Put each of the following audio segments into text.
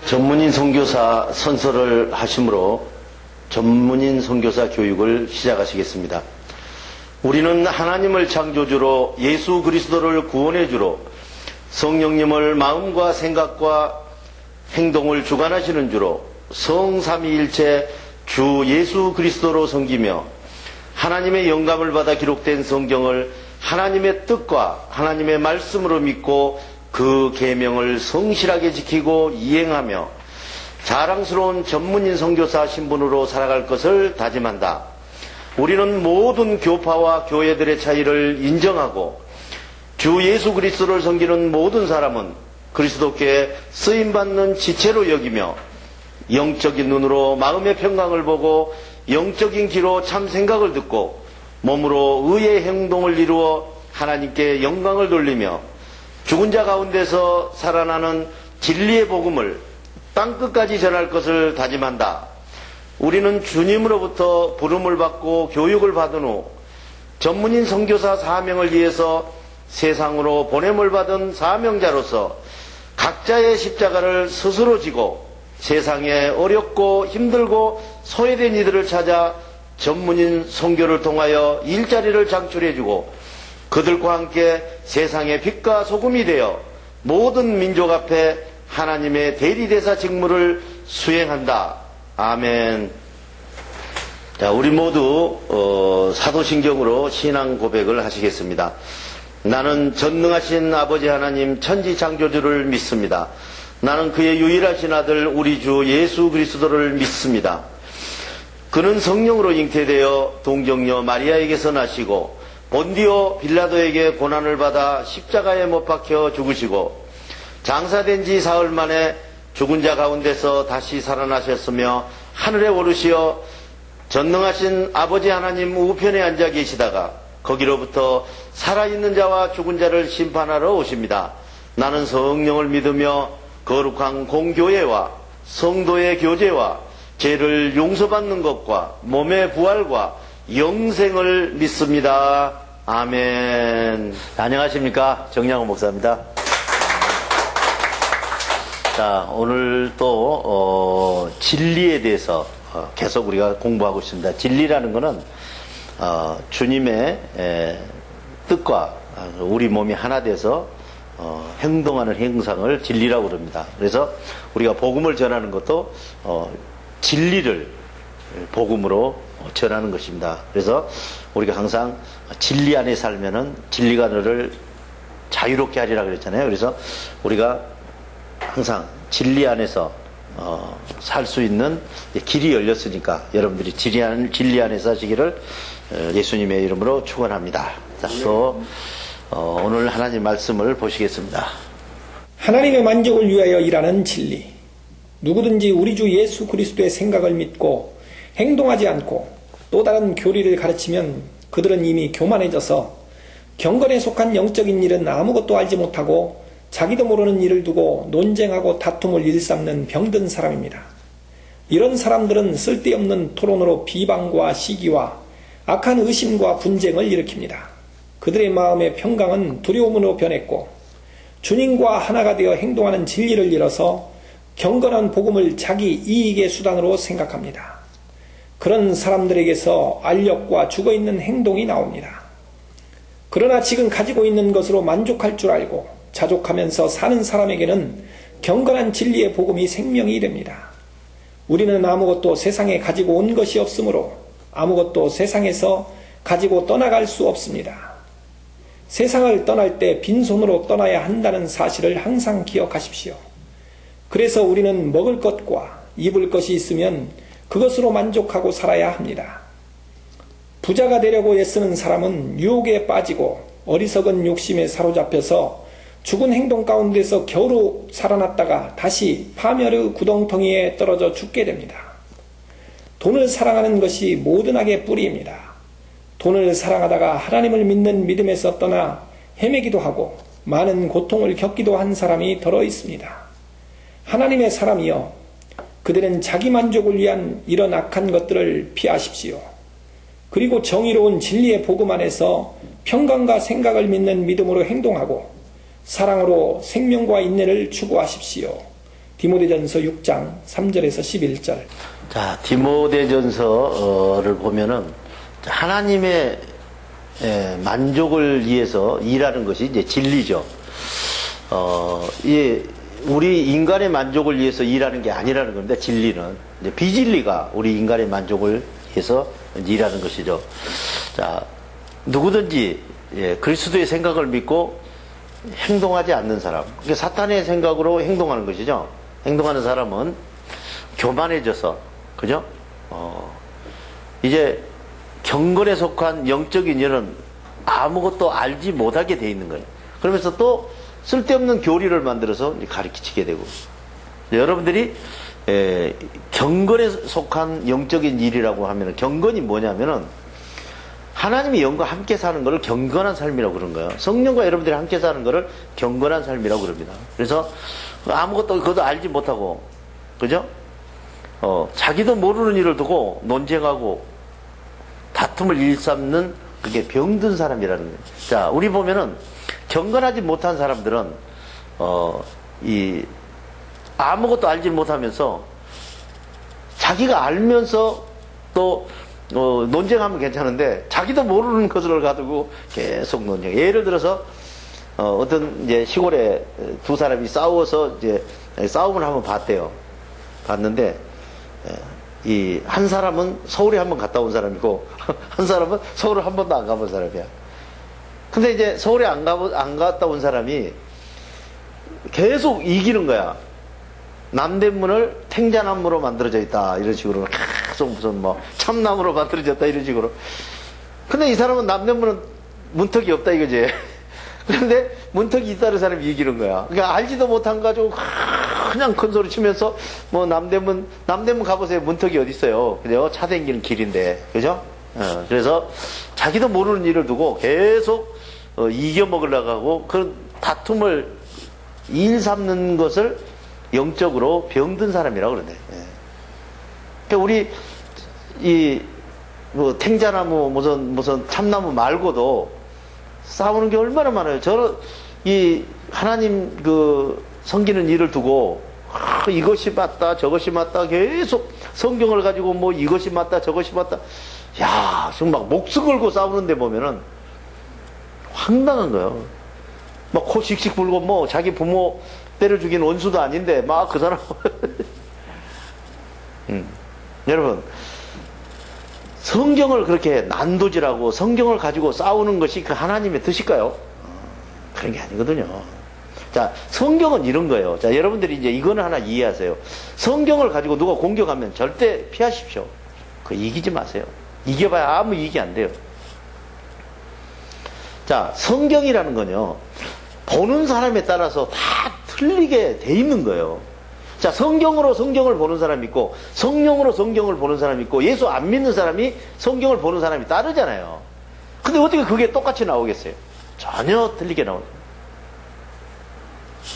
전문인 선교사 선서를 하심으로 전문인 선교사 교육을 시작하시겠습니다. 우리는 하나님을 창조주로 예수 그리스도를 구원해주로 성령님을 마음과 생각과 행동을 주관하시는 주로 성삼위일체 주 예수 그리스도로 섬기며 하나님의 영감을 받아 기록된 성경을 하나님의 뜻과 하나님의 말씀으로 믿고 그 계명을 성실하게 지키고 이행하며 자랑스러운 전문인 선교사 신분으로 살아갈 것을 다짐한다. 우리는 모든 교파와 교회들의 차이를 인정하고 주 예수 그리스도를 섬기는 모든 사람은 그리스도께 쓰임받는 지체로 여기며 영적인 눈으로 마음의 평강을 보고 영적인 귀로 참 생각을 듣고 몸으로 의의 행동을 이루어 하나님께 영광을 돌리며 죽은 자 가운데서 살아나는 진리의 복음을 땅끝까지 전할 것을 다짐한다. 우리는 주님으로부터 부름을 받고 교육을 받은 후 전문인 선교사 사명을 위해서 세상으로 보냄을 받은 사명자로서 각자의 십자가를 스스로 지고 세상에 어렵고 힘들고 소외된 이들을 찾아 전문인 선교를 통하여 일자리를 창출해주고 그들과 함께 세상의 빛과 소금이 되어 모든 민족 앞에 하나님의 대리대사 직무를 수행한다. 아멘. 자, 우리 모두 사도신경으로 신앙 고백을 하시겠습니다. 나는 전능하신 아버지 하나님 천지창조주를 믿습니다. 나는 그의 유일하신 아들 우리 주 예수 그리스도를 믿습니다. 그는 성령으로 잉태되어 동정녀 마리아에게서 나시고 본디오 빌라도에게 고난을 받아 십자가에 못 박혀 죽으시고 장사된 지 사흘 만에 죽은 자 가운데서 다시 살아나셨으며 하늘에 오르시어 전능하신 아버지 하나님 우편에 앉아 계시다가 거기로부터 살아있는 자와 죽은 자를 심판하러 오십니다. 나는 성령을 믿으며 거룩한 공교회와 성도의 교제와 죄를 용서받는 것과 몸의 부활과 영생을 믿습니다. 아멘. 안녕하십니까? 정양호 목사입니다. 자, 오늘 또 진리에 대해서 계속 우리가 공부하고 있습니다. 진리라는 것은 주님의 뜻과 우리 몸이 하나 돼서 행동하는 행상을 진리라고 그럽니다. 그래서 우리가 복음을 전하는 것도 진리를 복음으로 전하는 것입니다. 그래서 우리가 항상 진리 안에 살면은 진리가 너를 자유롭게 하리라 그랬잖아요. 그래서 우리가 항상 진리 안에서 살 수 있는 길이 열렸으니까 여러분들이 진리 안에서 사시기를 예수님의 이름으로 축원합니다. 자, 또 오늘 하나님 말씀을 보시겠습니다. 하나님의 만족을 위하여 일하는 진리. 누구든지 우리 주 예수 그리스도의 생각을 믿고 행동하지 않고 또 다른 교리를 가르치면 그들은 이미 교만해져서 경건에 속한 영적인 일은 아무것도 알지 못하고 자기도 모르는 일을 두고 논쟁하고 다툼을 일삼는 병든 사람입니다. 이런 사람들은 쓸데없는 토론으로 비방과 시기와 악한 의심과 분쟁을 일으킵니다. 그들의 마음의 평강은 두려움으로 변했고 주님과 하나가 되어 행동하는 진리를 잃어서 경건한 복음을 자기 이익의 수단으로 생각합니다. 그런 사람들에게서 알력과 죽어있는 행동이 나옵니다. 그러나 지금 가지고 있는 것으로 만족할 줄 알고 자족하면서 사는 사람에게는 경건한 진리의 복음이 생명이 됩니다. 우리는 아무것도 세상에 가지고 온 것이 없으므로 아무것도 세상에서 가지고 떠나갈 수 없습니다. 세상을 떠날 때 빈손으로 떠나야 한다는 사실을 항상 기억하십시오. 그래서 우리는 먹을 것과 입을 것이 있으면 그것으로 만족하고 살아야 합니다. 부자가 되려고 애쓰는 사람은 유혹에 빠지고 어리석은 욕심에 사로잡혀서 죽은 행동 가운데서 겨우 살아났다가 다시 파멸의 구덩텅이에 떨어져 죽게 됩니다. 돈을 사랑하는 것이 모든 악의 뿌리입니다. 돈을 사랑하다가 하나님을 믿는 믿음에서 떠나 헤매기도 하고 많은 고통을 겪기도 한 사람이 더러 있습니다. 하나님의 사람이여, 그들은 자기 만족을 위한 이런 악한 것들을 피하십시오. 그리고 정의로운 진리의 복음 안에서 평강과 생각을 믿는 믿음으로 행동하고 사랑으로 생명과 인내를 추구하십시오. 디모데전서 6장 3절에서 11절. 자, 디모데전서를 보면은 하나님의 만족을 위해서 일하는 것이 이제 진리죠. 우리 인간의 만족을 위해서 일하는 게 아니라는 건데, 진리는 이제 비진리가 우리 인간의 만족을 위해서 일하는 것이죠. 자, 누구든지 그리스도의 생각을 믿고 행동하지 않는 사람, 그러니까 사탄의 생각으로 행동하는 것이죠. 행동하는 사람은 교만해져서, 그죠? 이제 경건에 속한 영적인 일은 아무것도 알지 못하게 돼 있는 거예요. 그러면서 또 쓸데없는 교리를 만들어서 가르치게 되고, 여러분들이 경건에 속한 영적인 일이라고 하면, 경건이 뭐냐면은 하나님이 영과 함께 사는 것을 경건한 삶이라고 그런 거예요. 성령과 여러분들이 함께 사는 것을 경건한 삶이라고 그럽니다. 그래서 아무것도 그것도 알지 못하고, 그죠? 자기도 모르는 일을 두고 논쟁하고 다툼을 일삼는, 그게 병든 사람이라는 거예요. 자, 우리 보면은 경건하지 못한 사람들은 아무것도 알지 못하면서 자기가 알면서 또 논쟁하면 괜찮은데 자기도 모르는 것을 가지고 계속 논쟁. 예를 들어서 어떤 이제 시골에 두 사람이 싸워서 이제 싸움을 한번 봤대요. 봤는데 이 한 사람은 서울에 한번 갔다 온 사람이고 한 사람은 서울을 한 번도 안 가본 사람이야. 근데 이제 서울에 안 갔다 온 사람이 계속 이기는 거야. 남대문을 탱자나무로 만들어져 있다, 이런 식으로 계속 무슨 뭐 참나무로 만들어졌다, 이런 식으로. 근데 이 사람은 남대문은 문턱이 없다 이거지. 그런데 문턱이 있다는 사람이 이기는 거야. 그러니까 알지도 못한 거 가지고 그냥 큰 소리 치면서 뭐 남대문 가보세요. 문턱이 어디 있어요? 그죠? 차 다니는 길인데, 그죠? 그래서 자기도 모르는 일을 두고 계속 이겨 먹으려고 하고, 그 다툼을 일삼는 것을 영적으로 병든 사람이라고 그러네. 그러니까 우리 뭐 탱자나무 무슨 참나무 말고도 싸우는 게 얼마나 많아요. 하나님 섬기는 일을 두고 이것이 맞다 저것이 맞다 계속 성경을 가지고 뭐 이것이 맞다 저것이 맞다, 야, 정말 막 목숨 걸고 싸우는데 보면은 황당한 거예요. 막 코 씩씩 불고 뭐 자기 부모 때려 죽인 원수도 아닌데 막 그 사람 여러분, 성경을 그렇게 난도질하고 성경을 가지고 싸우는 것이 그 하나님의 뜻일까요? 그런 게 아니거든요. 자, 성경은 이런 거예요. 자, 여러분들이 이제 이거는 하나 이해하세요. 성경을 가지고 누가 공격하면 절대 피하십시오. 이기지 마세요. 이겨봐야 아무 이익이 안 돼요. 자, 성경이라는 건요, 보는 사람에 따라서 다 틀리게 돼 있는 거예요. 자, 성경으로 성경을 보는 사람이 있고, 성령으로 성경을 보는 사람이 있고, 예수 안 믿는 사람이 성경을 보는 사람이 따르잖아요. 근데 어떻게 그게 똑같이 나오겠어요? 전혀 틀리게 나오죠.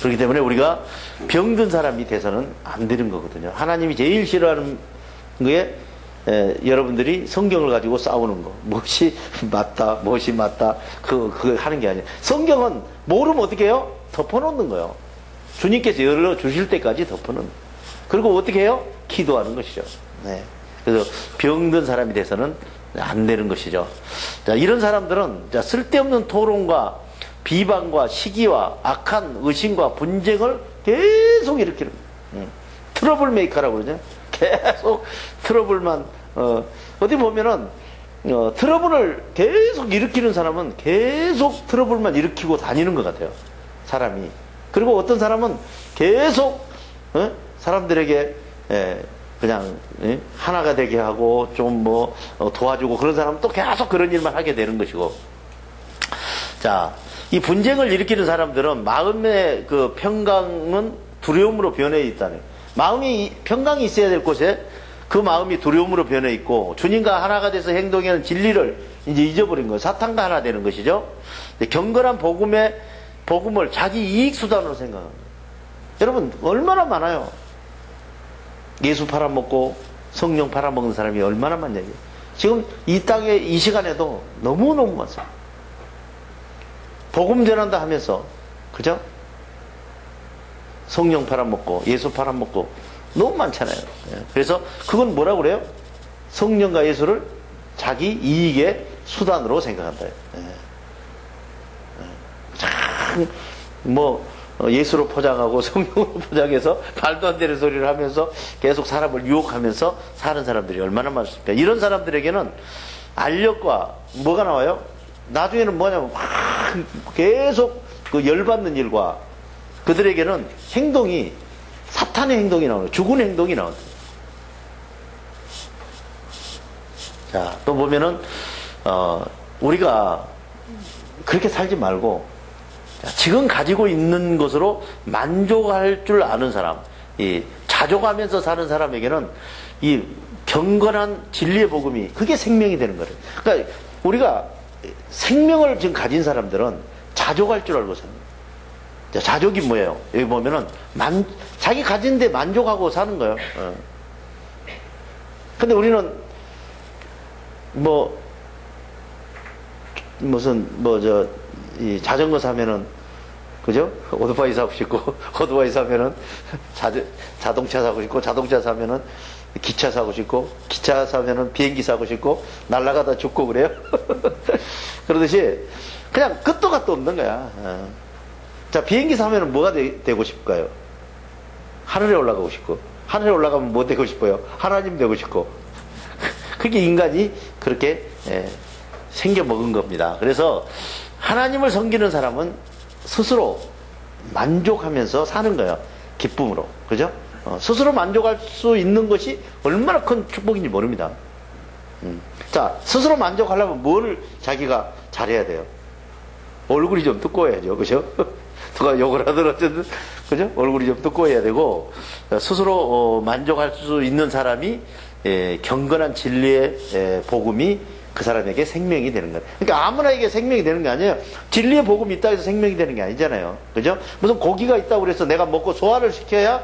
그렇기 때문에 우리가 병든 사람이 돼서는 안 되는 거거든요. 하나님이 제일 싫어하는 거에 여러분들이 성경을 가지고 싸우는 거, 무엇이 맞다 그거 하는 게 아니에요. 성경은 모르면 어떻게 해요? 덮어놓는 거예요. 주님께서 열어주실 때까지 덮어놓는. 그리고 어떻게 해요? 기도하는 것이죠. 네. 그래서 병든 사람이 돼서는 안 되는 것이죠. 자, 이런 사람들은 쓸데없는 토론과 비방과 시기와 악한 의심과 분쟁을 계속 일으키는 거예요. 트러블 메이커라고 그러죠. 계속 트러블만, 어디 보면은 트러블을 계속 일으키는 사람은 계속 트러블만 일으키고 다니는 것 같아요, 사람이. 그리고 어떤 사람은 계속 사람들에게 그냥 하나가 되게 하고 좀 뭐 도와주고, 그런 사람은 또 계속 그런 일만 하게 되는 것이고. 자, 이 분쟁을 일으키는 사람들은 마음의 그 평강은 두려움으로 변해 있다네. 마음이 평강이 있어야 될 곳에 그 마음이 두려움으로 변해 있고, 주님과 하나가 돼서 행동하는 진리를 이제 잊어버린 거예요. 사탄과 하나 되는 것이죠. 경건한 복음을 자기 이익 수단으로 생각합니다. 여러분, 얼마나 많아요. 예수 팔아먹고 성령 팔아먹는 사람이 얼마나 많냐고요. 지금 이 땅에 이 시간에도 너무너무 많습니다. 복음 전한다 하면서, 그죠? 성령 팔아먹고 예수 팔아먹고 너무 많잖아요. 예. 그래서 그건 뭐라고 그래요? 성령과 예수를 자기 이익의 수단으로 생각한다. 예. 참, 예수로 포장하고 성령으로 포장해서 말도 안 되는 소리를 하면서 계속 사람을 유혹하면서 사는 사람들이 얼마나 많습니까? 이런 사람들에게는 알력과 뭐가 나와요? 나중에는 뭐냐면 막 계속 그 열받는 일과 그들에게는 행동이 사탄의 행동이 나오는 죽은 행동이 나오는. 자, 또 보면은 우리가 그렇게 살지 말고 지금 가지고 있는 것으로 만족할 줄 아는 사람, 이 자족하면서 사는 사람에게는 이 경건한 진리의 복음이 그게 생명이 되는 거예요. 그러니까 우리가 생명을 지금 가진 사람들은 자족할 줄 알고 삽니다. 자족이 뭐예요? 여기 보면은 자기 가진 데 만족하고 사는 거예요. 근데 우리는 이 자전거 사면은, 그죠? 오토바이 사고 싶고, 오토바이 사면은 자동차 사고 싶고, 자동차 사면은 기차 사고 싶고, 기차 사면은 비행기 사고 싶고, 날아가다 죽고 그래요? 그러듯이, 그냥 끝도 갓도 없는 거야. 자, 비행기 사면은 뭐가 되고 싶을까요? 하늘에 올라가고 싶고, 하늘에 올라가면 뭐 되고 싶어요? 하나님 되고 싶고. 그게 인간이 그렇게 생겨 먹은 겁니다. 그래서 하나님을 섬기는 사람은 스스로 만족하면서 사는 거예요. 기쁨으로. 그죠? 스스로 만족할 수 있는 것이 얼마나 큰 축복인지 모릅니다. 자, 스스로 만족하려면 뭘 자기가 잘해야 돼요? 얼굴이 좀 두꺼워야죠. 그죠? 누가 욕을 하든 어쨌든, 그죠? 얼굴이 좀 두꺼워야 되고, 스스로 만족할 수 있는 사람이 경건한 진리의 복음이 그 사람에게 생명이 되는 거예요. 그러니까 아무나에게 생명이 되는 게 아니에요. 진리의 복음이 있다고 해서 생명이 되는 게 아니잖아요. 그죠? 무슨 고기가 있다고 그래서 내가 먹고 소화를 시켜야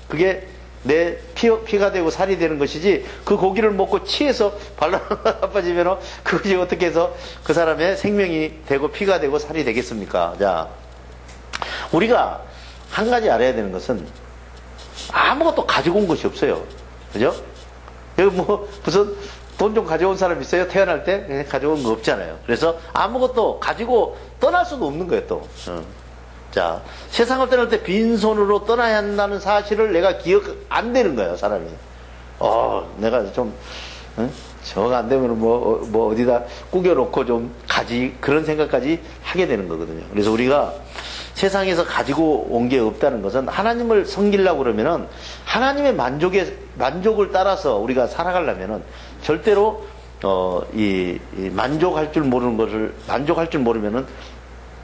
그게 내 피가 되고 살이 되는 것이지, 그 고기를 먹고 치해서 발라가 나빠지면 그것이 어떻게 해서 그 사람의 생명이 되고 피가 되고 살이 되겠습니까? 자, 우리가 한 가지 알아야 되는 것은 아무것도 가지고 온 것이 없어요. 그죠? 여기 무슨 돈 좀 가져온 사람 있어요? 태어날 때? 가져온 거 없잖아요. 그래서 아무것도 가지고 떠날 수도 없는 거예요, 또. 자, 세상을 떠날 때 빈손으로 떠나야 한다는 사실을 내가 기억 안 되는 거예요, 사람이. 내가 좀, 저거 안 되면 어디다 꾸겨놓고 좀 가지, 그런 생각까지 하게 되는 거거든요. 그래서 우리가 세상에서 가지고 온 게 없다는 것은 하나님을 섬기려고 그러면은 하나님의 만족을 따라서 우리가 살아가려면은 절대로 만족할 줄 모르는 것을 만족할 줄 모르면은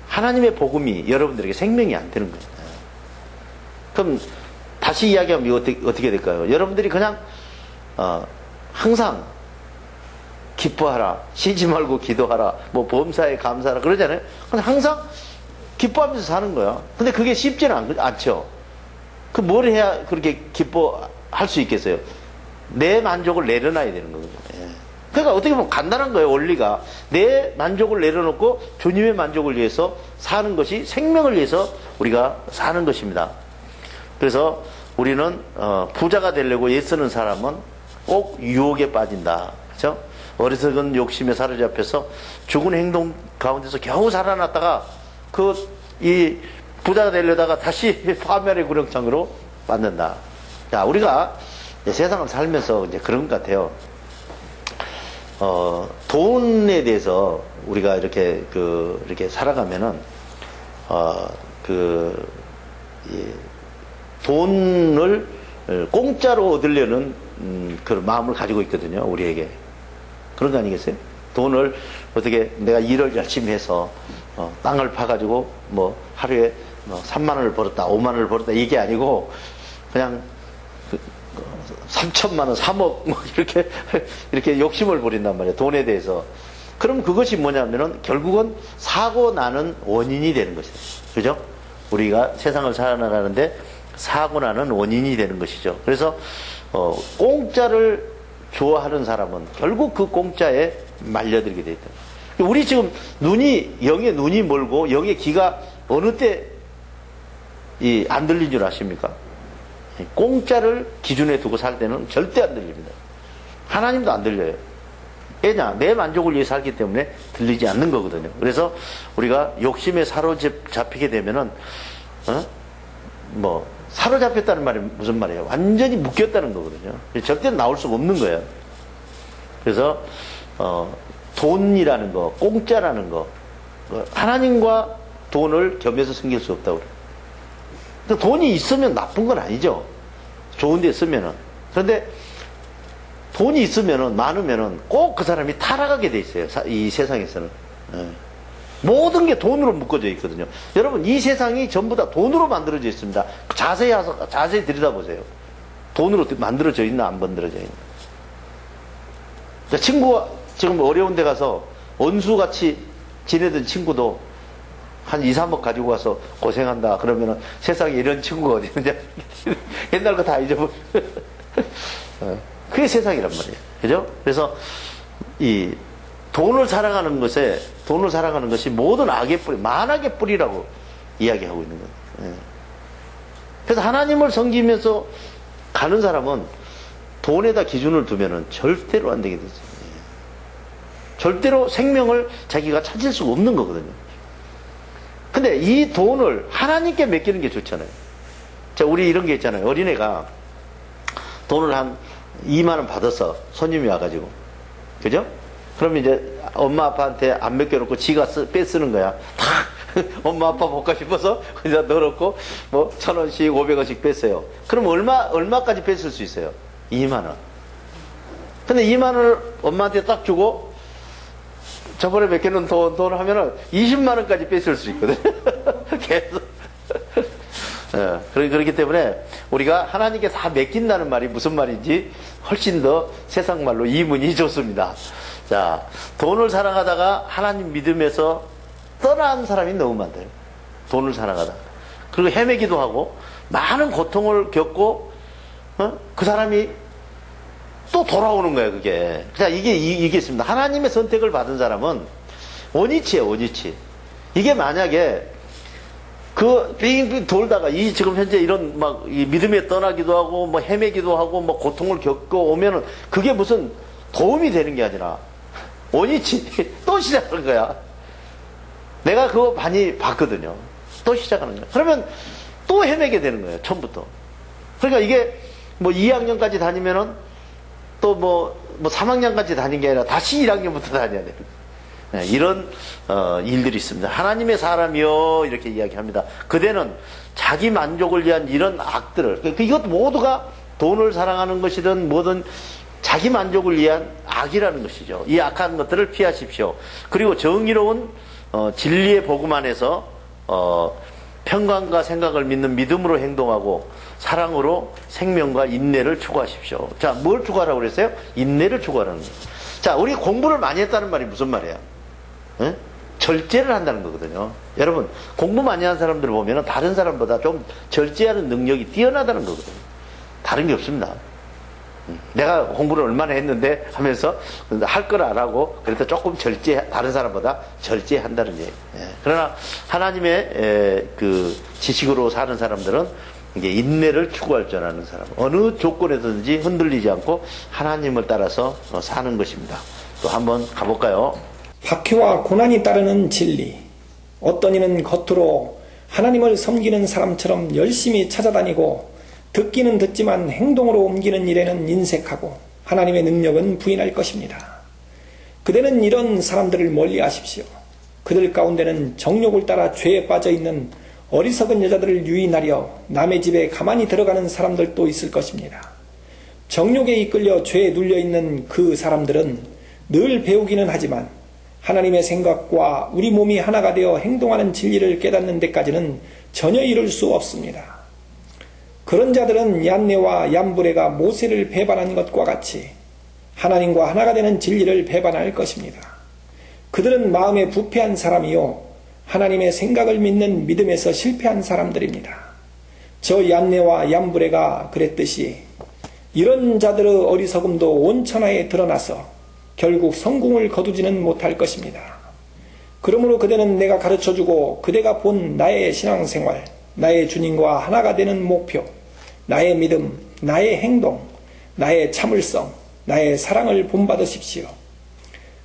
하나님의 복음이 여러분들에게 생명이 안 되는 거예요. 그럼 다시 이야기하면 이거 어떻게 될까요? 여러분들이 그냥 항상 기뻐하라, 쉬지 말고 기도하라, 범사에 감사하라 그러잖아요. 근데 항상 기뻐하면서 사는 거야. 근데 그게 쉽지는 않죠. 뭘 해야 그렇게 기뻐할 수 있겠어요? 내 만족을 내려놔야 되는 거거든요. 그러니까 어떻게 보면 간단한 거예요, 원리가. 내 만족을 내려놓고 주님의 만족을 위해서 사는 것이 생명을 위해서 우리가 사는 것입니다. 그래서 우리는 부자가 되려고 애쓰는 사람은 꼭 유혹에 빠진다. 그렇죠? 어리석은 욕심에 사로잡혀서 죽은 행동 가운데서 겨우 살아났다가 이 부자가 되려다가 다시 파멸의 구렁텅이로 빠진다. 자, 우리가 세상을 살면서 이제 그런 것 같아요. 돈에 대해서 우리가 이렇게 살아가면은, 돈을 공짜로 얻으려는, 그런 마음을 가지고 있거든요, 우리에게. 그런 거 아니겠어요? 돈을 어떻게 내가 일을 열심히 해서, 땅을 파가지고, 하루에 3만 원을 벌었다, 5만 원을 벌었다, 이게 아니고, 그냥, 3천만 원, 3억, 이렇게 욕심을 부린단 말이에요. 돈에 대해서. 그럼 그것이 뭐냐면은, 결국은 사고 나는 원인이 되는 것이에요. 그죠? 우리가 세상을 살아나가는데 사고 나는 원인이 되는 것이죠. 그래서, 공짜를 좋아하는 사람은 결국 그 공짜에 말려들게 돼 있다. 우리 지금 영의 눈이 멀고, 영의 귀가 어느 때 안 들린 줄 아십니까? 공짜를 기준에 두고 살 때는 절대 안 들립니다. 하나님도 안 들려요. 왜냐? 내 만족을 위해 살기 때문에 들리지 않는 거거든요. 그래서 우리가 욕심에 사로잡히게 되면은, 사로잡혔다는 말이 무슨 말이에요? 완전히 묶였다는 거거든요. 절대 나올 수가 없는 거예요. 그래서, 돈이라는 거, 공짜라는 거, 하나님과 돈을 겸해서 섬길 수 없다고 그래요. 그러니까 돈이 있으면 나쁜 건 아니죠. 좋은 데 쓰면은. 그런데 돈이 있으면은, 많으면은 꼭 그 사람이 타락하게 돼 있어요. 이 세상에서는. 모든 게 돈으로 묶어져 있거든요. 여러분, 이 세상이 전부 다 돈으로 만들어져 있습니다. 자세히 들여다보세요. 돈으로 만들어져 있나, 안 만들어져 있나. 친구가 지금 어려운 데 가서 원수같이 지내던 친구도 한 2, 3억 가지고 가서 고생한다. 그러면은 세상에 이런 친구가 어디 있느냐. 옛날 거 다 잊어버려. 그게 세상이란 말이에요. 그죠? 그래서 돈을 사랑하는 것이 모든 악의 뿌리, 만악의 뿌리라고 이야기하고 있는 거예요. 그래서 하나님을 섬기면서 가는 사람은 돈에다 기준을 두면은 절대로 안 되게 되죠. 절대로 생명을 자기가 찾을 수가 없는 거거든요. 근데 이 돈을 하나님께 맡기는 게 좋잖아요. 자, 우리 이런 게 있잖아요. 어린애가 돈을 한 2만 원 받았어. 손님이 와가지고. 그죠? 그럼 이제 엄마 아빠한테 안 맡겨놓고 지가 빼쓰는 거야. 다 엄마 아빠 먹고 싶어서 그냥 넣어놓고 1,000원씩 500원씩 뺐어요. 그럼 얼마까지 뺐을 수 있어요? 2만 원. 근데 2만 원을 엄마한테 딱 주고 저번에 맡겨놓은 돈을 하면은 20만 원까지 뺐을 수 있거든. 계속. 그렇기 때문에 우리가 하나님께 다 맡긴다는 말이 무슨 말인지 훨씬 더 세상 말로 이문이 좋습니다. 자, 돈을 사랑하다가 하나님 믿음에서 떠난 사람이 너무 많대요. 돈을 사랑하다가. 그리고 헤매기도 하고 많은 고통을 겪고 그 사람이 또 돌아오는 거예요, 그게. 자, 이게 있습니다. 하나님의 선택을 받은 사람은 원위치예요, 원위치. 이게 만약에 빙빙 돌다가 지금 현재 이런 이 믿음에 떠나기도 하고 헤매기도 하고 고통을 겪고 오면은 그게 무슨 도움이 되는 게 아니라 원위치 또 시작하는 거야. 내가 그거 많이 봤거든요. 또 시작하는 거야. 그러면 또 헤매게 되는 거예요, 처음부터. 그러니까 이게 2학년까지 다니면은 또 3학년까지 다닌 게 아니라 다시 1학년부터 다녀야 돼요. 이런 일들이 있습니다. 하나님의 사람이요 이렇게 이야기합니다. 그대는 자기 만족을 위한 이런 악들을, 이것 모두가 돈을 사랑하는 것이든 뭐든 자기 만족을 위한 악이라는 것이죠. 이 악한 것들을 피하십시오. 그리고 정의로운 진리의 복음 안에서 평강과 생각을 믿는 믿음으로 행동하고 사랑으로 생명과 인내를 추구하십시오. 자, 뭘 추구하라고 그랬어요? 인내를 추구하라는 거예요. 자, 우리 공부를 많이 했다는 말이 무슨 말이에요? 절제를 한다는 거거든요. 여러분, 공부 많이 하는 사람들을 보면 다른 사람보다 좀 절제하는 능력이 뛰어나다는 거거든요. 다른 게 없습니다. 내가 공부를 얼마나 했는데 하면서 할 걸 안 하고 그래도 조금 다른 사람보다 절제한다는 얘기예요. 그러나 하나님의 그 지식으로 사는 사람들은 이게 인내를 추구할 줄 아는 사람, 어느 조건에든지 흔들리지 않고 하나님을 따라서 사는 것입니다. 또 한번 가볼까요? 박해와 고난이 따르는 진리. 어떤 이는 겉으로 하나님을 섬기는 사람처럼 열심히 찾아다니고 듣기는 듣지만 행동으로 옮기는 일에는 인색하고 하나님의 능력은 부인할 것입니다. 그대는 이런 사람들을 멀리 하십시오. 그들 가운데는 정욕을 따라 죄에 빠져 있는 어리석은 여자들을 유인하려 남의 집에 가만히 들어가는 사람들도 있을 것입니다. 정욕에 이끌려 죄에 눌려있는 그 사람들은 늘 배우기는 하지만 하나님의 생각과 우리 몸이 하나가 되어 행동하는 진리를 깨닫는 데까지는 전혀 이룰 수 없습니다. 그런 자들은 얀네와 얀브레가 모세를 배반한 것과 같이 하나님과 하나가 되는 진리를 배반할 것입니다. 그들은 마음에 부패한 사람이요 하나님의 생각을 믿는 믿음에서 실패한 사람들입니다. 저 얀네와 얀브레가 그랬듯이 이런 자들의 어리석음도 온천하에 드러나서 결국 성공을 거두지는 못할 것입니다. 그러므로 그대는 내가 가르쳐주고 그대가 본 나의 신앙생활, 나의 주님과 하나가 되는 목표, 나의 믿음, 나의 행동, 나의 참을성, 나의 사랑을 본받으십시오.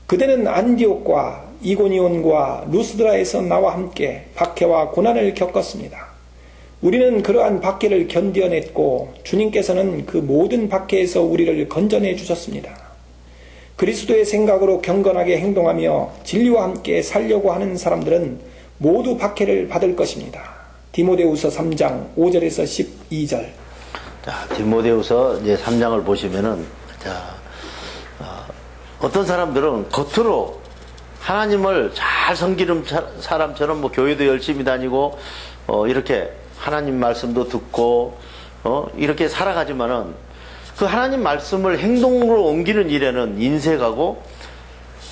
그대는 안디옥과 이고니온과 루스드라에서 나와 함께 박해와 고난을 겪었습니다. 우리는 그러한 박해를 견뎌냈고 주님께서는 그 모든 박해에서 우리를 건져내 주셨습니다. 그리스도의 생각으로 경건하게 행동하며 진리와 함께 살려고 하는 사람들은 모두 박해를 받을 것입니다. 디모데후서 3장 5절에서 12절. 자, 디모데후서 이제 3장을 보시면은, 어떤 사람들은 겉으로 하나님을 잘 섬기는 사람처럼 뭐 교회도 열심히 다니고, 이렇게 하나님 말씀도 듣고, 이렇게 살아가지만은 그 하나님 말씀을 행동으로 옮기는 일에는 인색하고,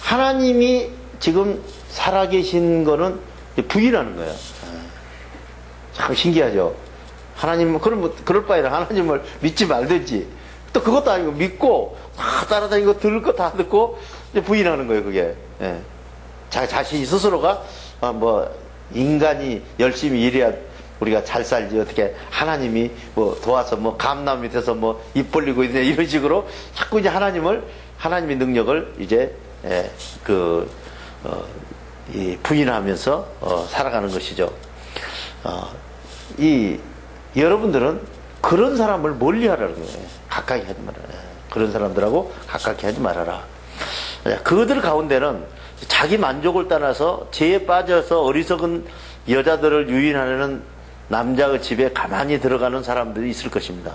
하나님이 지금 살아계신 거는 부인하는 거예요. 참 신기하죠. 하나님, 그럴 바에는 하나님을 믿지 말든지, 또 그것도 아니고 믿고, 다 따라다니고 들을 거 다 듣고, 이제 부인하는 거예요, 그게. 예. 자신이 스스로가, 인간이 열심히 일해야 우리가 잘 살지, 어떻게 하나님이 도와서 감나무 밑에서 입 벌리고 있네, 이런 식으로 자꾸 이제 하나님의 능력을 이제, 부인하면서, 살아가는 것이죠. 여러분들은 그런 사람을 멀리 하라는 거예요. 가까이 하지 말아라. 그런 사람들하고 가깝게 하지 말아라. 그들 가운데는 자기 만족을 떠나서 죄에 빠져서 어리석은 여자들을 유인하려는 남자의 집에 가만히 들어가는 사람들이 있을 것입니다.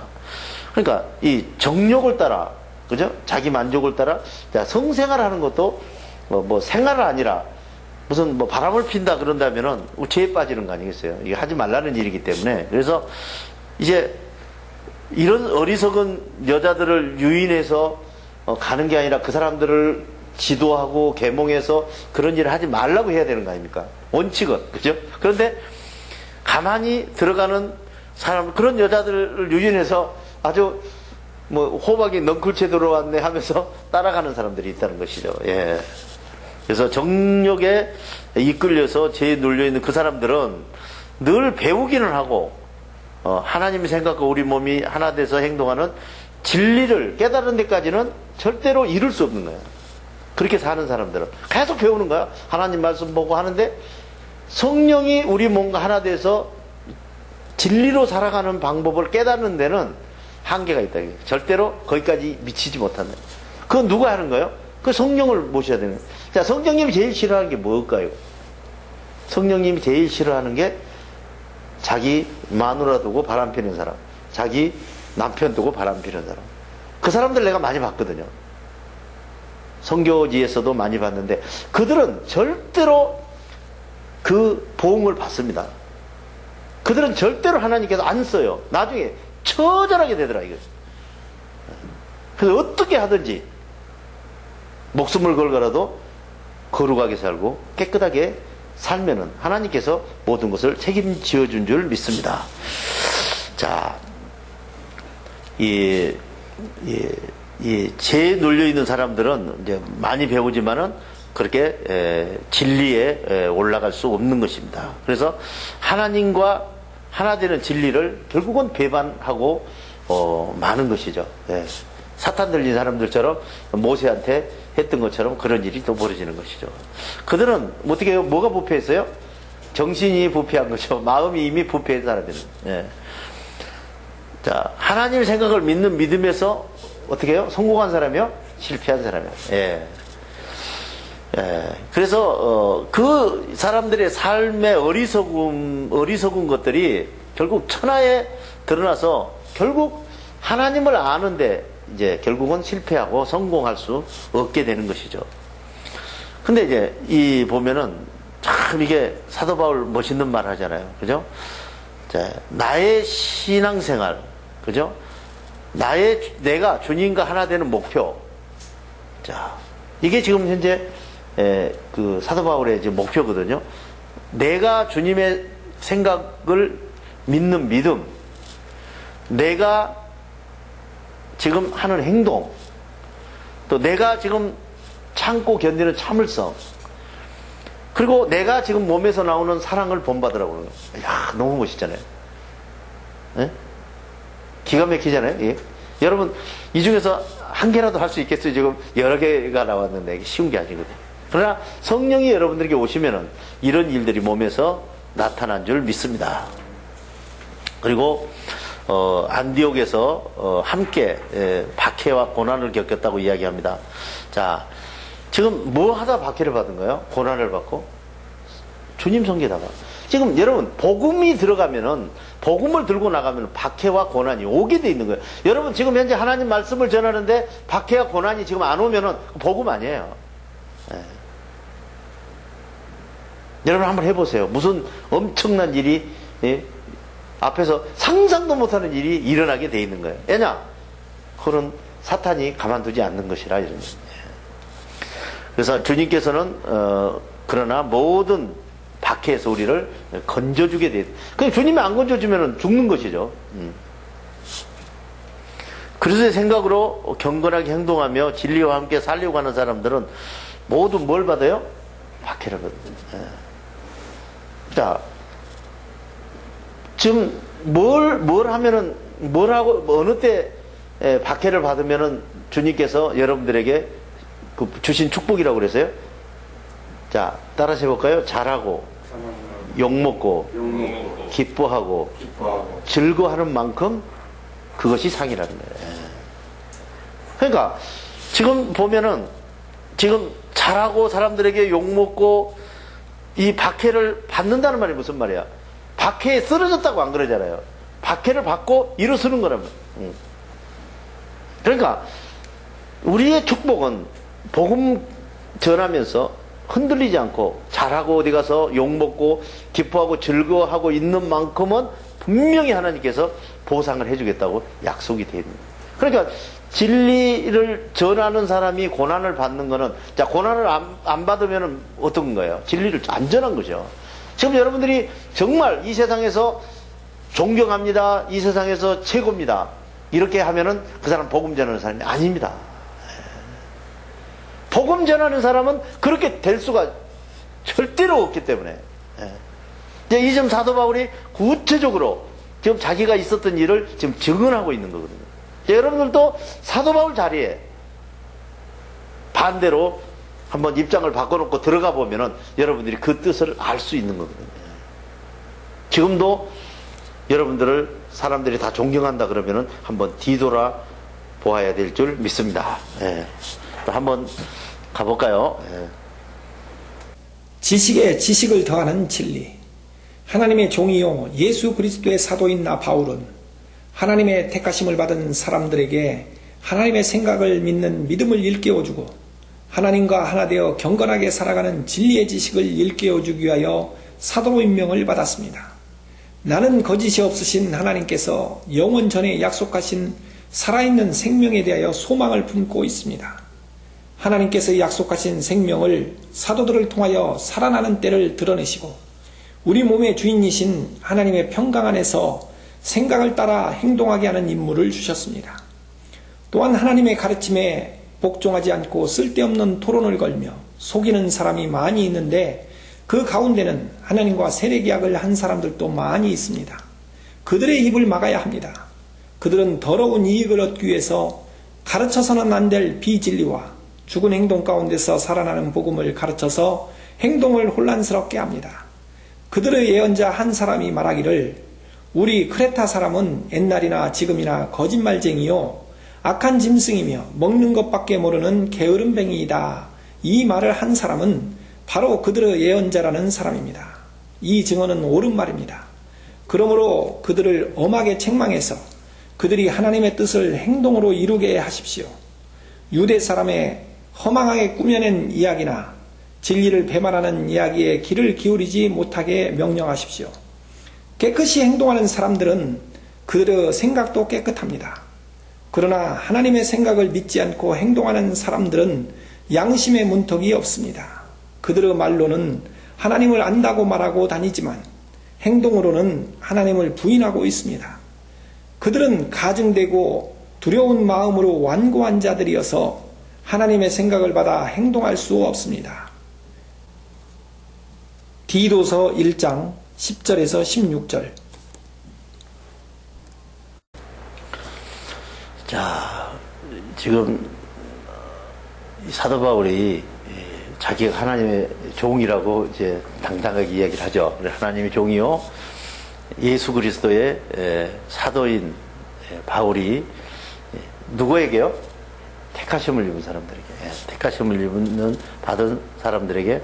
그러니까 이 정욕을 따라, 그죠? 자기 만족을 따라 성생활 하는 것도 생활은 아니라 무슨 바람을 핀다 그런다면은 죄에 빠지는 거 아니겠어요? 이게 하지 말라는 일이기 때문에. 그래서 이제 이런 어리석은 여자들을 유인해서 가는 게 아니라 그 사람들을 지도하고 계몽해서 그런 일을 하지 말라고 해야 되는 거 아닙니까? 원칙은. 그죠? 그런데 가만히 들어가는 사람, 그런 여자들을 유인해서 아주 호박이 넝쿨채 들어왔네 하면서 따라가는 사람들이 있다는 것이죠. 예. 그래서 정욕에 이끌려서 죄에 눌려있는 그 사람들은 늘 배우기는 하고, 하나님의 생각과 우리 몸이 하나 돼서 행동하는 진리를 깨달은 데까지는 절대로 이룰 수 없는 거예요. 그렇게 사는 사람들은 계속 배우는 거야. 하나님 말씀 보고 하는데 성령이 우리 몸과 하나 돼서 진리로 살아가는 방법을 깨닫는 데는 한계가 있다. 절대로 거기까지 미치지 못한다. 그건 누가 하는 거예요? 그 성령을 모셔야 되는 거예요. 자, 성령님이 제일 싫어하는 게 뭘까요? 성령님이 제일 싫어하는 게 자기 마누라 두고 바람 피는 사람, 자기 남편 두고 바람 피는 사람. 그 사람들 내가 많이 봤거든요. 선교지에서도 많이 봤는데 그들은 절대로 그 보응을 받습니다. 그들은 절대로 하나님께서 안 써요. 나중에 처절하게 되더라 이거. 그래서 어떻게 하든지 목숨을 걸고라도 거룩하게 살고 깨끗하게 살면은 하나님께서 모든 것을 책임지어 준 줄 믿습니다. 자, 죄에 눌려 있는 사람들은 이제 많이 배우지만은 그렇게 진리에 올라갈 수 없는 것입니다. 그래서 하나님과 하나 되는 진리를 결국은 배반하고 마는 것이죠. 예. 사탄 들린 사람들처럼 모세한테 했던 것처럼 그런 일이 또 벌어지는 것이죠. 그들은 어떻게 해요? 뭐가 부패했어요? 정신이 부패한 거죠. 마음이 이미 부패한 사람들은. 예. 자, 하나님의 생각을 믿는 믿음에서 어떻게 해요? 성공한 사람이요? 실패한 사람이요. 예. 예. 그래서 그 사람들의 삶의 어리석은 것들이 결국 천하에 드러나서 결국 하나님을 아는데 이제 결국은 실패하고 성공할 수 없게 되는 것이죠. 근데 이제 보면은 참 이게 사도 바울 멋있는 말 하잖아요. 그죠? 자, 나의 신앙생활, 그죠? 내가 주님과 하나 되는 목표. 자, 이게 지금 현재 그 사도 바울의 이제 목표거든요. 내가 주님의 생각을 믿는 믿음, 내가 지금 하는 행동, 또 내가 지금 참고 견디는 참을성, 그리고 내가 지금 몸에서 나오는 사랑을 본받으라고 그러는 거예요. 이야, 너무 멋있잖아요. 예? 기가 막히잖아요. 예? 여러분 이 중에서 한 개라도 할 수 있겠어요? 지금 여러 개가 나왔는데 이게 쉬운 게 아니거든요. 그러나 성령이 여러분들에게 오시면은 이런 일들이 몸에서 나타난 줄 믿습니다. 그리고 안디옥에서 함께 박해와 고난을 겪었다고 이야기합니다. 자, 지금 뭐 하다 박해를 받은 거예요? 고난을 받고? 주님 섬기다가. 지금 여러분 복음이 들어가면은, 복음을 들고 나가면 박해와 고난이 오게 돼 있는 거예요. 여러분 지금 현재 하나님 말씀을 전하는데 박해와 고난이 지금 안 오면은 복음 아니에요. 예. 여러분 한번 해보세요. 무슨 엄청난 일이, 예? 앞에서 상상도 못하는 일이 일어나게 돼 있는 거예요. 왜냐? 그건 사탄이 가만두지 않는 것이라 이런 거예요. 그래서 주님께서는 그러나 모든 박해에서 우리를 건져주게 돼. 그냥 주님이 안 건져주면 죽는 것이죠. 그리스도의 생각으로 경건하게 행동하며 진리와 함께 살려고 하는 사람들은 모두 뭘 받아요? 박해를 받아요. 자, 지금 뭘 하면은, 뭘 하고, 어느 때 박해를 받으면은 주님께서 여러분들에게 그 주신 축복이라고 그랬어요? 자, 따라서 해볼까요? 잘하고, 욕먹고, 기뻐하고, 즐거워하는 만큼 그것이 상이라는 거예요. 그러니까, 지금 보면은, 지금 잘하고 사람들에게 욕먹고, 이 박해를 받는다는 말이 무슨 말이야? 박해에 쓰러졌다고 안 그러잖아요. 박해를 받고 일어서는 거라면. 그러니까 우리의 축복은 복음 전하면서 흔들리지 않고 잘하고 어디 가서 욕먹고 기뻐하고 즐거워하고 있는 만큼은 분명히 하나님께서 보상을 해주겠다고 약속이 되어 있는 거예요. 그러니까 진리를 전하는 사람이 고난을 받는 거는, 자, 고난을 안 받으면 어떤 거예요? 진리를 안 전한 거죠. 지금 여러분들이 정말 이 세상에서 존경합니다. 이 세상에서 최고입니다. 이렇게 하면은 그 사람 복음 전하는 사람이 아닙니다. 복음 전하는 사람은 그렇게 될 수가 절대로 없기 때문에. 이 점 사도 바울이 구체적으로 지금 자기가 있었던 일을 지금 증언하고 있는 거거든요. 여러분들도 사도 바울 자리에 반대로 한번 입장을 바꿔놓고 들어가 보면은 여러분들이 그 뜻을 알 수 있는 거거든요. 지금도 여러분들을 사람들이 다 존경한다 그러면은 한번 뒤돌아 보아야 될 줄 믿습니다. 예. 한번 가볼까요? 예. 지식에 지식을 더하는 진리. 하나님의 종이요 예수 그리스도의 사도인 나 바울은 하나님의 택하심을 받은 사람들에게 하나님의 생각을 믿는 믿음을 일깨워주고 하나님과 하나 되어 경건하게 살아가는 진리의 지식을 일깨워주기 위하여 사도로 임명을 받았습니다. 나는 거짓이 없으신 하나님께서 영원 전에 약속하신 살아있는 생명에 대하여 소망을 품고 있습니다. 하나님께서 약속하신 생명을 사도들을 통하여 살아나는 때를 드러내시고 우리 몸의 주인이신 하나님의 평강 안에서 생각을 따라 행동하게 하는 임무를 주셨습니다. 또한 하나님의 가르침에 복종하지 않고 쓸데없는 토론을 걸며 속이는 사람이 많이 있는데 그 가운데는 하나님과 세례계약을 한 사람들도 많이 있습니다. 그들의 입을 막아야 합니다. 그들은 더러운 이익을 얻기 위해서 가르쳐서는 안 될 비진리와 죽은 행동 가운데서 살아나는 복음을 가르쳐서 행동을 혼란스럽게 합니다. 그들의 예언자 한 사람이 말하기를 우리 크레타 사람은 옛날이나 지금이나 거짓말쟁이요 악한 짐승이며 먹는 것밖에 모르는 게으름뱅이이다. 이 말을 한 사람은 바로 그들의 예언자라는 사람입니다. 이 증언은 옳은 말입니다. 그러므로 그들을 엄하게 책망해서 그들이 하나님의 뜻을 행동으로 이루게 하십시오. 유대 사람의 허망하게 꾸며낸 이야기나 진리를 배반하는 이야기에 귀를 기울이지 못하게 명령하십시오. 깨끗이 행동하는 사람들은 그들의 생각도 깨끗합니다. 그러나 하나님의 생각을 믿지 않고 행동하는 사람들은 양심의 문턱이 없습니다. 그들의 말로는 하나님을 안다고 말하고 다니지만 행동으로는 하나님을 부인하고 있습니다. 그들은 가증되고 두려운 마음으로 완고한 자들이어서 하나님의 생각을 받아 행동할 수 없습니다. 디도서 1장 10절에서 16절. 자, 지금 사도 바울이 자기가 하나님의 종이라고 이제 당당하게 이야기를 하죠. 하나님의 종이요, 예수 그리스도의 사도인 바울이 누구에게요? 택하심을 입은 사람들에게, 택하심을 입은 받은 사람들에게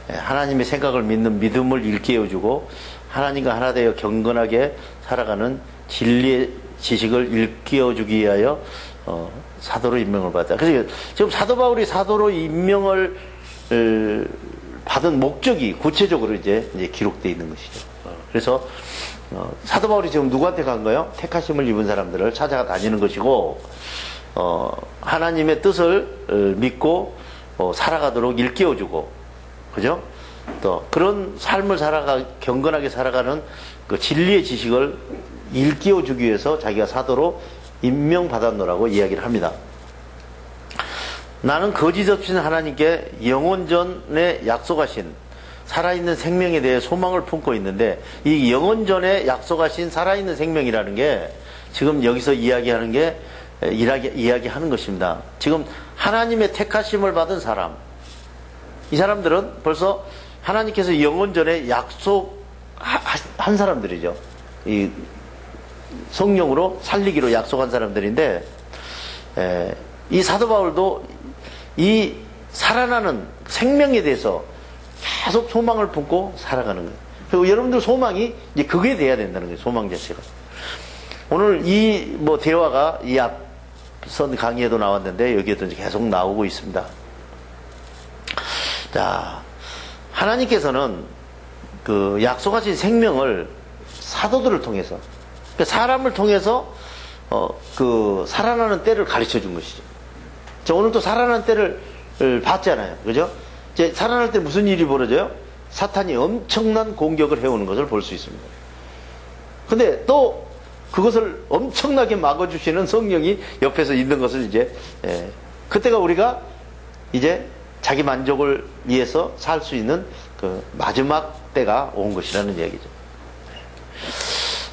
하나님의 생각을 믿는 믿음을 일깨워주고 하나님과 하나 되어 경건하게 살아가는 진리의 지식을 일깨워주기 위하여 사도로 임명을 받았다. 그래서 지금 사도 바울이 사도로 임명을 받은 목적이 구체적으로 이제 기록되어 있는 것이죠. 그래서 사도 바울이 지금 누구한테 간 거예요? 택하심을 입은 사람들을 찾아가 다니는 것이고, 하나님의 뜻을 믿고 살아가도록 일깨워주고, 그죠? 또 그런 삶을 경건하게 살아가는 그 진리의 지식을 일깨워주기 위해서 자기가 사도로 임명받았노라고 이야기를 합니다. 나는 거짓 없인 하나님께 영원전에 약속하신 살아있는 생명에 대해 소망을 품고 있는데, 이 영원전에 약속하신 살아있는 생명이라는 게 지금 여기서 이야기하는 것입니다. 지금 하나님의 택하심을 받은 사람, 이 사람들은 벌써 하나님께서 영원전에 약속한 사람들이죠. 이 성령으로 살리기로 약속한 사람들인데, 이 사도 바울도 이 살아나는 생명에 대해서 계속 소망을 품고 살아가는 거예요. 그리고 여러분들 소망이 이제 그게 돼야 된다는 거예요. 소망 자체가. 오늘 이 대화가 이 앞선 강의에도 나왔는데 여기에도 이제 계속 나오고 있습니다. 자, 하나님께서는 그 약속하신 생명을 사도들을 통해서, 그러니까 사람을 통해서 그 살아나는 때를 가르쳐 준 것이죠. 자, 오늘도 살아나는 때를 봤잖아요. 그죠? 이제 살아날 때 무슨 일이 벌어져요? 사탄이 엄청난 공격을 해오는 것을 볼 수 있습니다. 근데 또 그것을 엄청나게 막아주시는 성령이 옆에서 있는 것을 이제, 그때가 우리가 이제 자기 만족을 위해서 살 수 있는 그 마지막 때가 온 것이라는 얘기죠.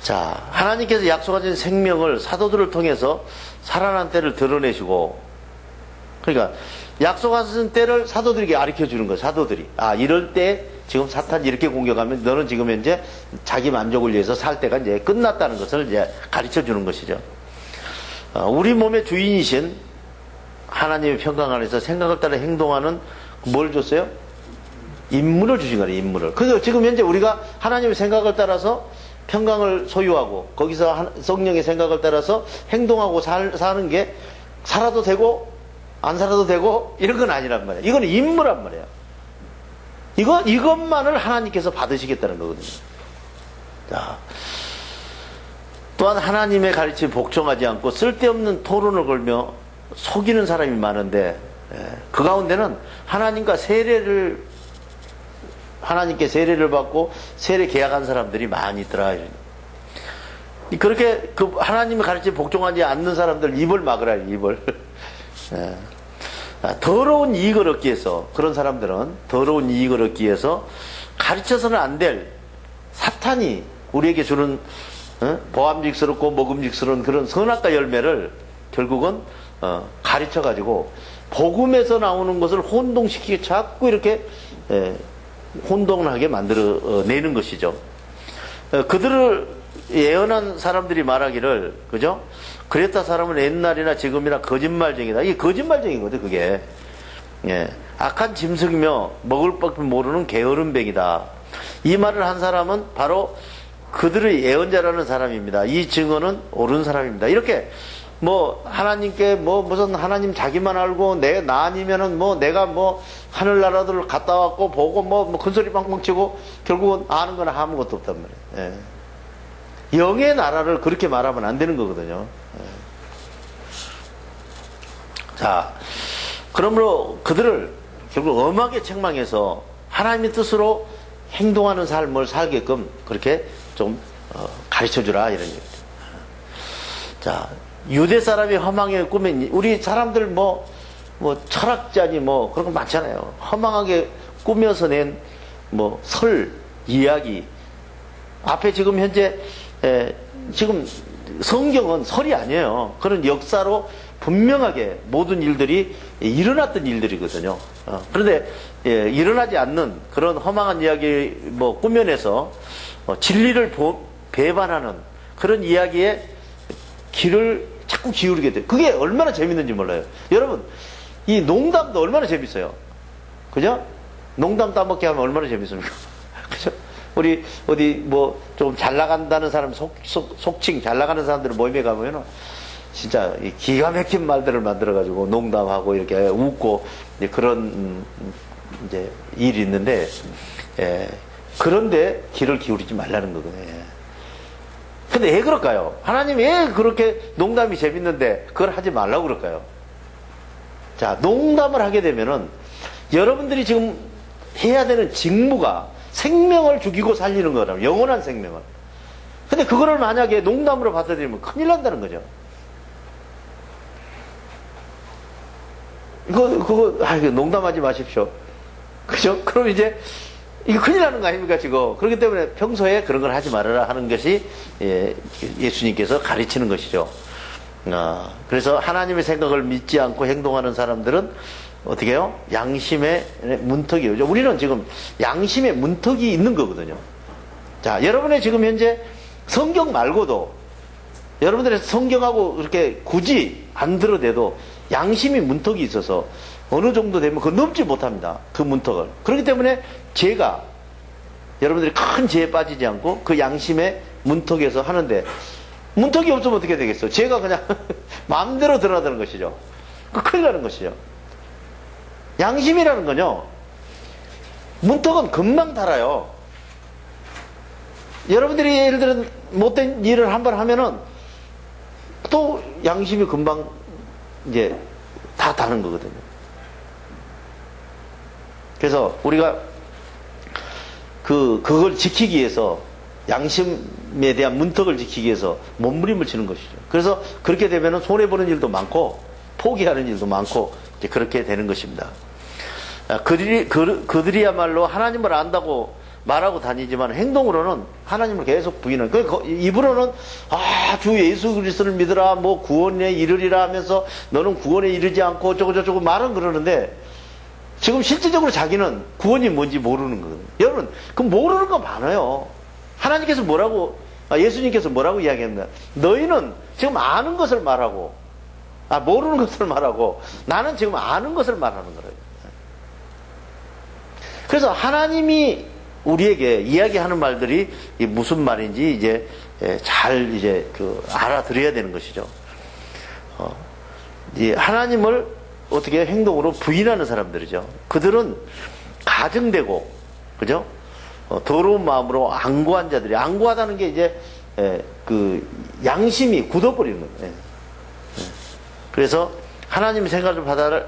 자, 하나님께서 약속하신 생명을 사도들을 통해서 살아난 때를 드러내시고, 그러니까 약속하신 때를 사도들에게 가르쳐 주는 거예요. 사도들이. 아, 이럴 때 지금 사탄이 이렇게 공격하면 너는 지금 현재 자기 만족을 위해서 살 때가 이제 끝났다는 것을 이제 가르쳐 주는 것이죠. 우리 몸의 주인이신 하나님의 평강 안에서 생각을 따라 행동하는 뭘 줬어요? 인물을 주신 거예요. 인물을. 그래서 지금 현재 우리가 하나님의 생각을 따라서 평강을 소유하고 거기서 성령의 생각을 따라서 행동하고 사는 게 살아도 되고 안 살아도 되고 이런 건 아니란 말이에요. 이건 인물란 말이에요. 이것만을 하나님께서 받으시겠다는 거거든요. 자, 또한 하나님의 가르침에 복종하지 않고 쓸데없는 토론을 걸며 속이는 사람이 많은데, 그 가운데는 하나님께 세례를 받고 세례 계약한 사람들이 많이 있더라. 그렇게 그 하나님의 가르침에 복종하지 않는 사람들 입을 막으라, 입을. 더러운 이익을 얻기 위해서, 그런 사람들은 더러운 이익을 얻기 위해서 가르쳐서는 안 될 사탄이 우리에게 주는 보암직스럽고 먹음직스러운 그런 선악과 열매를 결국은 가르쳐가지고 복음에서 나오는 것을 혼동시키게 자꾸 이렇게 혼동하게 만들어내는 것이죠. 그들을 예언한 사람들이 말하기를, 그죠? 그랬다 사람은 옛날이나 지금이나 거짓말쟁이다. 이게 거짓말쟁이거든, 그게. 악한 짐승이며 먹을 법을 모르는 게으름뱅이다. 이 말을 한 사람은 바로 그들의 예언자라는 사람입니다. 이 증언은 옳은 사람입니다. 이렇게 하나님께 무슨 하나님 자기만 알고 나 아니면은 내가 하늘나라들을 갔다 왔고 보고 큰소리 빵빵 치고 결국은 아는 건 아무것도 없단 말이에요. 영의 나라를 그렇게 말하면 안 되는 거거든요. 자, 그러므로 그들을 결국 엄하게 책망해서 하나님의 뜻으로 행동하는 삶을 살게끔 그렇게 좀 가르쳐주라, 이런 얘기죠. 자, 유대 사람이 허망하게 꾸민, 우리 사람들 철학자니 그런 거 많잖아요. 허망하게 꾸며서 낸 설, 이야기. 앞에 지금 현재 지금 성경은 설이 아니에요. 그런 역사로 분명하게 모든 일들이 일어났던 일들이거든요. 그런데 일어나지 않는 그런 허망한 이야기 뭐 꾸며내서 진리를 배반하는 그런 이야기에 귀를 자꾸 기울이게 돼요. 그게 얼마나 재밌는지 몰라요. 여러분, 이 농담도 얼마나 재밌어요. 그죠? 농담 따먹게 하면 얼마나 재밌습니까? 그죠? 우리 어디 뭐 좀 잘 나간다는 사람 속칭 잘 나가는 사람들 모임에 가보면은 진짜 기가 막힌 말들을 만들어가지고 농담하고 이렇게 웃고 이제 그런 이제 일이 있는데, 그런데 귀를 기울이지 말라는 거거든요. 근데 왜 그럴까요? 하나님 왜 그렇게 농담이 재밌는데 그걸 하지 말라고 그럴까요? 자, 농담을 하게 되면은 여러분들이 지금 해야 되는 직무가 생명을 죽이고 살리는 거라면, 영원한 생명을. 근데 그거를 만약에 농담으로 받아들이면 큰일 난다는 거죠. 이거 농담하지 마십시오. 그죠? 그럼 이제, 이거 큰일 나는 거 아닙니까, 지금? 그렇기 때문에 평소에 그런 걸 하지 말아라 하는 것이, 예수님께서 가르치는 것이죠. 그래서 하나님의 생각을 믿지 않고 행동하는 사람들은 어떻게 해요? 양심의 문턱이에요. 우리는 지금 양심의 문턱이 있는 거거든요. 자, 여러분의 지금 현재 성경 말고도 여러분들의 성경하고 그렇게 굳이 안 들어대도 양심이 문턱이 있어서 어느 정도 되면 그걸 넘지 못합니다. 그 문턱을. 그렇기 때문에 죄가 여러분들이 큰 죄에 빠지지 않고 그 양심의 문턱에서 하는데, 문턱이 없으면 어떻게 되겠어? 죄가 그냥 마음대로 드러나는 것이죠. 그 큰일 나는 것이죠. 양심이라는 건요, 문턱은 금방 달아요. 여러분들이 예를 들어 못된 일을 한번 하면은 또 양심이 금방 이제 다 다는 거거든요. 그래서 우리가 그걸 지키기 위해서, 양심에 대한 문턱을 지키기 위해서 몸부림을 치는 것이죠. 그래서 그렇게 되면은 손해보는 일도 많고 포기하는 일도 많고 이제 그렇게 되는 것입니다. 그들이야말로 하나님을 안다고 말하고 다니지만 행동으로는 하나님을 계속 부인하는. 입으로는 주 예수 그리스도를 믿으라, 뭐 구원에 이르리라 하면서 너는 구원에 이르지 않고 어쩌고저쩌고 말은 그러는데, 지금 실질적으로 자기는 구원이 뭔지 모르는 거거든요. 여러분, 그 모르는 거 많아요. 하나님께서 예수님께서 뭐라고 이야기했나? 너희는 지금 아는 것을 말하고, 모르는 것을 말하고, 나는 지금 아는 것을 말하는 거예요. 그래서 하나님이 우리에게 이야기하는 말들이 무슨 말인지 이제 잘 알아들어야 되는 것이죠. 하나님을 어떻게 행동으로 부인하는 사람들이죠. 그들은 가증되고, 그죠? 더러운 마음으로 안구한 자들이, 안구하다는 게 이제 그 양심이 굳어버리는 거예요. 그래서 하나님의 생각을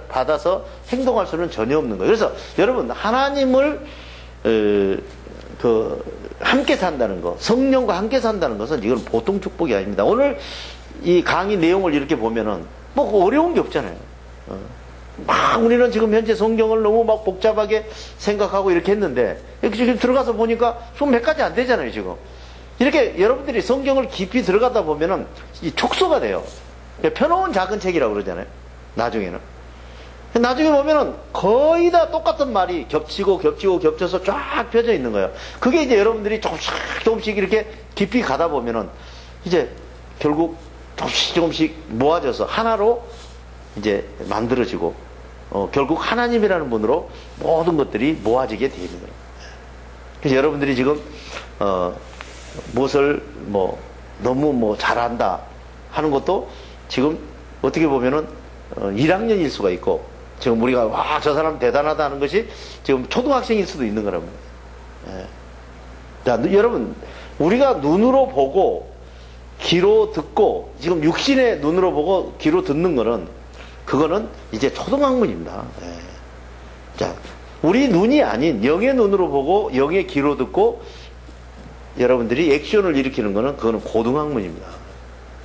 받아서 행동할 수는 전혀 없는 거예요. 그래서 여러분, 하나님을 함께 산다는 것, 성령과 함께 산다는 것은 이건 보통 축복이 아닙니다. 오늘 이 강의 내용을 이렇게 보면은 뭐 어려운 게 없잖아요. 우리는 지금 현재 성경을 너무 막 복잡하게 생각하고 이렇게 했는데, 지금 들어가서 보니까 좀 몇 가지 안 되잖아요, 지금. 이렇게 여러분들이 성경을 깊이 들어가다 보면은 촉소가 돼요. 펴놓은 작은 책이라고 그러잖아요, 나중에는. 나중에 보면은 거의 다 똑같은 말이 겹쳐서 쫙 펴져 있는 거예요. 그게 이제 여러분들이 조금씩 이렇게 깊이 가다 보면은 이제 결국 조금씩 모아져서 하나로 이제 만들어지고, 결국 하나님이라는 분으로 모든 것들이 모아지게 되어 있는 거예요. 그래서 여러분들이 지금 무엇을 너무 잘한다 하는 것도 지금 어떻게 보면은 1학년일 수가 있고, 지금 우리가 저 사람 대단하다 하는 것이 지금 초등학생일 수도 있는 거랍니다. 자, 여러분, 우리가 눈으로 보고 귀로 듣고, 지금 육신의 눈으로 보고 귀로 듣는 거는, 그거는 이제 초등학문입니다. 자, 우리 눈이 아닌 영의 눈으로 보고 영의 귀로 듣고 여러분들이 액션을 일으키는 거는, 그거는 고등학문입니다.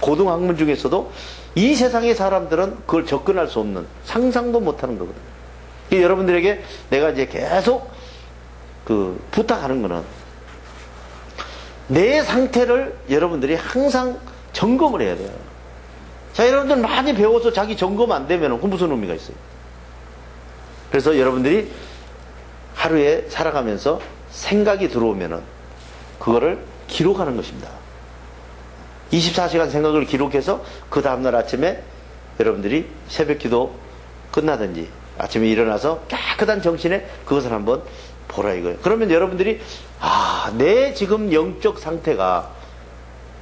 고등학문 중에서도 이 세상의 사람들은 그걸 접근할 수 없는, 상상도 못하는 거거든요. 여러분들에게 내가 이제 계속 부탁하는 거는, 내 상태를 여러분들이 항상 점검을 해야 돼요. 자, 여러분들 많이 배워서 자기 점검 안 되면 그 무슨 의미가 있어요? 그래서 여러분들이 하루에 살아가면서 생각이 들어오면은 그거를 기록하는 것입니다. 24시간 생각을 기록해서 그 다음날 아침에 여러분들이 새벽 기도 끝나든지 아침에 일어나서 깨끗한 정신에 그것을 한번 보라 이거예요. 그러면 여러분들이 내 지금 영적 상태가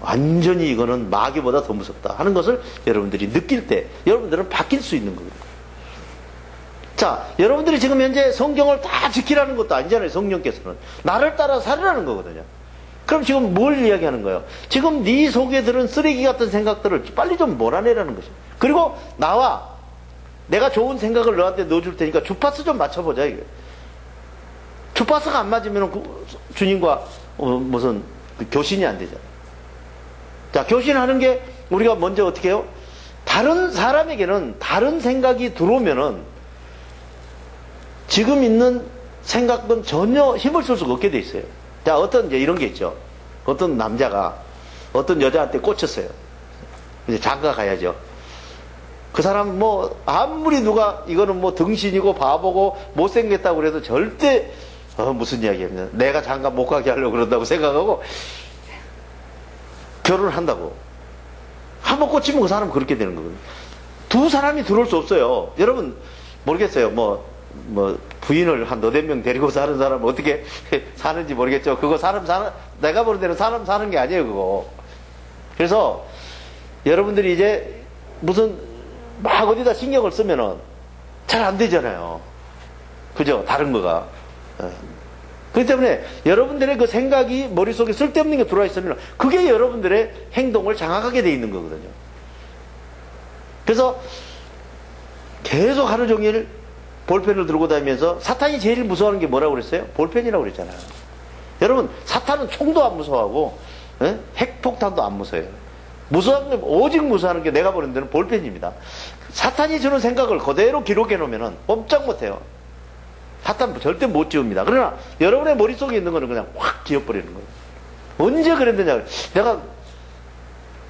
완전히 이거는 마귀보다 더 무섭다 하는 것을 여러분들이 느낄 때 여러분들은 바뀔 수 있는 거예요. 자, 여러분들이 지금 현재 성경을 다 지키라는 것도 아니잖아요. 성령께서는 나를 따라 살으라는 거거든요. 그럼 지금 뭘 이야기하는 거예요? 지금 네 속에 들은 쓰레기 같은 생각들을 빨리 좀 몰아내라는 것이에요. 그리고 나와 내가 좋은 생각을 너한테 넣어줄 테니까 주파수 좀 맞춰보자 이거예요. 주파수가 안 맞으면 주님과 무슨 교신이 안 되잖아요. 자, 교신하는 게 우리가 먼저 어떻게 해요? 다른 사람에게는 다른 생각이 들어오면은 지금 있는 생각은 전혀 힘을 쓸 수가 없게 돼 있어요. 자, 이제 이런 게 있죠. 어떤 남자가 어떤 여자한테 꽂혔어요. 이제 장가 가야죠. 그 사람 아무리 누가 이거는 등신이고 바보고 못생겼다고 그래도 절대 무슨 이야기입니다. 내가 장가 못 가게 하려고 그런다고 생각하고 결혼을 한다고. 한번 꽂히면 그 사람은 그렇게 되는 거거든요. 두 사람이 들어올 수 없어요. 여러분 모르겠어요. 부인을 한 너댓 명 데리고 사는 사람은 어떻게 사는지 모르겠죠. 그거 내가 보는 데는 사람 사는 게 아니에요, 그거. 그래서 여러분들이 이제 무슨 막 어디다 신경을 쓰면은 잘 안 되잖아요. 그죠? 다른 거가. 그렇기 때문에 여러분들의 그 생각이 머릿속에 쓸데없는 게 들어와 있으면 그게 여러분들의 행동을 장악하게 돼 있는 거거든요. 그래서 계속 하루 종일 볼펜을 들고 다니면서 사탄이 제일 무서워하는 게 뭐라고 그랬어요? 볼펜이라고 그랬잖아요. 여러분, 사탄은 총도 안 무서워하고 핵폭탄도 안 무서워해요. 오직 무서워하는 게 내가 보는 데는 볼펜입니다. 사탄이 주는 생각을 그대로 기록해 놓으면 꼼짝 못해요. 사탄 절대 못 지웁니다. 그러나 여러분의 머릿속에 있는 거는 그냥 확 지워버리는 거예요. 언제 그랬느냐. 내가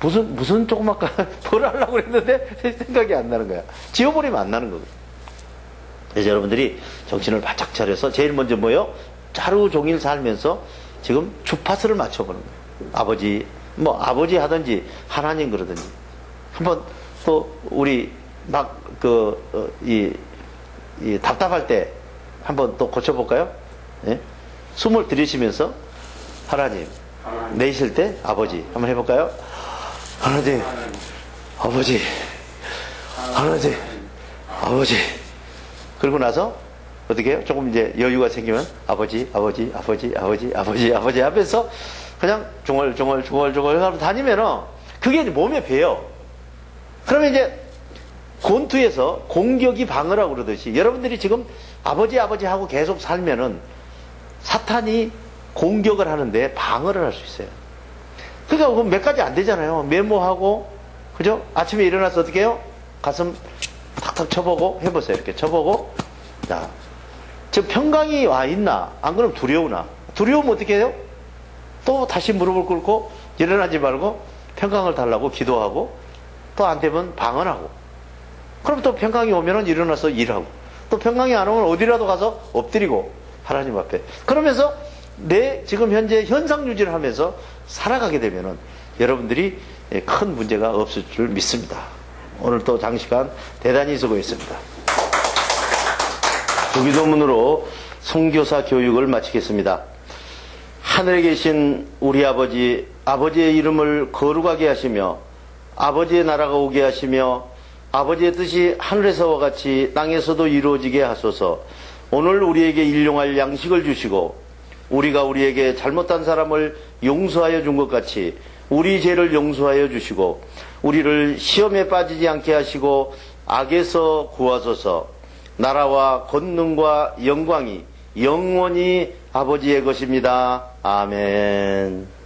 무슨 조그맣게 뭘 하려고 그랬는데 생각이 안 나는 거야. 지워버리면 안 나는 거거든요. 그래서 여러분들이 정신을 바짝 차려서 제일 먼저 뭐예요? 하루 종일 살면서 지금 주파수를 맞춰보는 거예요. 아버지 하든지 하나님 그러든지. 한번 또 우리 답답할 때 한번 또 고쳐볼까요? 예? 숨을 들이쉬면서 하나님, 내쉴 때 아버지 한번 해볼까요? 하나님, 아버지, 하나님, 아버지. 그리고 나서 어떻게 해요? 조금 이제 여유가 생기면 아버지 하면서 그냥 중얼중얼 하고 다니면은 그게 이제 몸에 배요. 그러면 이제 권투에서 공격이 방어라고 그러듯이 여러분들이 지금 아버지 하고 계속 살면은 사탄이 공격을 하는데 방어를 할 수 있어요. 그러니까 몇 가지 안 되잖아요. 메모하고, 그죠? 아침에 일어나서 어떻게 해요? 가슴 탁탁 쳐보고 해보세요. 이렇게 쳐보고. 자, 지금 평강이 와 있나? 안 그러면 두려우나? 두려우면 어떻게 해요? 또 다시 무릎을 꿇고 일어나지 말고 평강을 달라고 기도하고 또 안 되면 방언하고. 그럼 또 평강이 오면은 일어나서 일하고. 또 평강이 안 오면 어디라도 가서 엎드리고 하나님 앞에. 그러면서 내 지금 현재 현상 유지를 하면서 살아가게 되면은 여러분들이 큰 문제가 없을 줄 믿습니다. 오늘 또 장시간 대단히 수고했습니다. 주기도문으로 선교사 교육을 마치겠습니다. 하늘에 계신 우리 아버지, 아버지의 이름을 거룩하게 하시며 아버지의 나라가 오게 하시며 아버지의 뜻이 하늘에서와 같이 땅에서도 이루어지게 하소서. 오늘 우리에게 일용할 양식을 주시고 우리가 우리에게 잘못한 사람을 용서하여 준 것 같이 우리 죄를 용서하여 주시고 우리를 시험에 빠지지 않게 하시고 악에서 구하소서. 나라와 권능과 영광이 영원히 아버지의 것입니다. 아멘.